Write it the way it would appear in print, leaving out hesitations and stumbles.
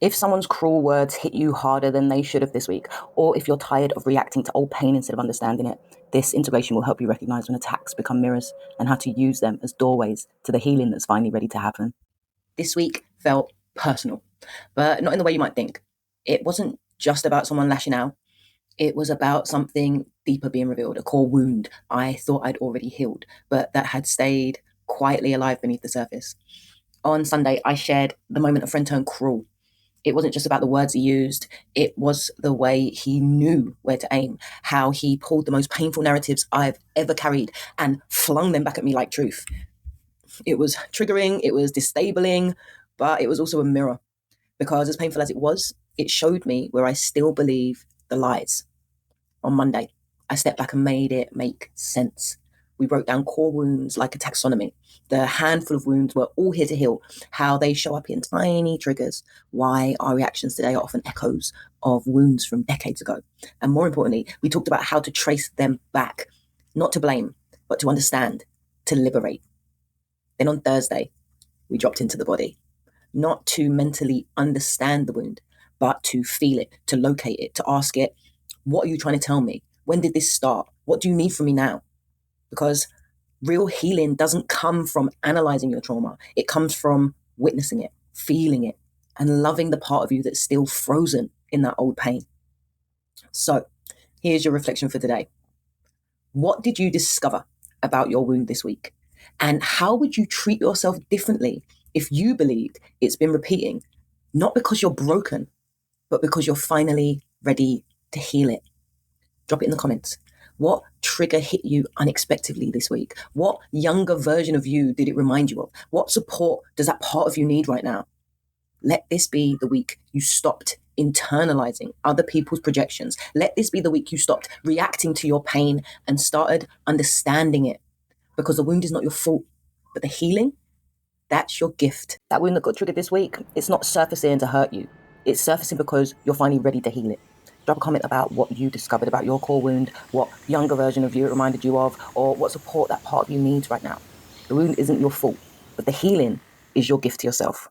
If someone's cruel words hit you harder than they should have this week, or if you're tired of reacting to old pain instead of understanding it, this integration will help you recognize when attacks become mirrors and how to use them as doorways to the healing that's finally ready to happen. This week felt personal, but not in the way you might think. It wasn't just about someone lashing out. It was about something deeper being revealed, a core wound I thought I'd already healed, but that had stayed quietly alive beneath the surface. On Sunday, I shared the moment a friend turned cruel. It wasn't just about the words he used, it was the way he knew where to aim, how he pulled the most painful narratives I've ever carried and flung them back at me like truth. It was triggering, it was disabling, but it was also a mirror. Because as painful as it was, it showed me where I still believe the lies. On Monday, I stepped back and made it make sense. We broke down core wounds like a taxonomy. The handful of wounds we're all here to heal, how they show up in tiny triggers, why our reactions today are often echoes of wounds from decades ago. And more importantly, we talked about how to trace them back, not to blame, but to understand, to liberate. Then on Thursday, we dropped into the body, not to mentally understand the wound, but to feel it, to locate it, to ask it, what are you trying to tell me? When did this start? What do you need from me now? Because real healing doesn't come from analyzing your trauma. It comes from witnessing it, feeling it, and loving the part of you that's still frozen in that old pain. So here's your reflection for today. What did you discover about your wound this week? And how would you treat yourself differently if you believed it's been repeating, not because you're broken, but because you're finally ready to heal it? Drop it in the comments. What trigger hit you unexpectedly this week? What younger version of you did it remind you of? What support does that part of you need right now? Let this be the week you stopped internalizing other people's projections. Let this be the week you stopped reacting to your pain and started understanding it. Because the wound is not your fault, but the healing, that's your gift. That wound that got triggered this week, it's not surfacing to hurt you. It's surfacing because you're finally ready to heal it. Drop a comment about what you discovered about your core wound, what younger version of you it reminded you of, or what support that part of you needs right now. The wound isn't your fault, but the healing is your gift to yourself.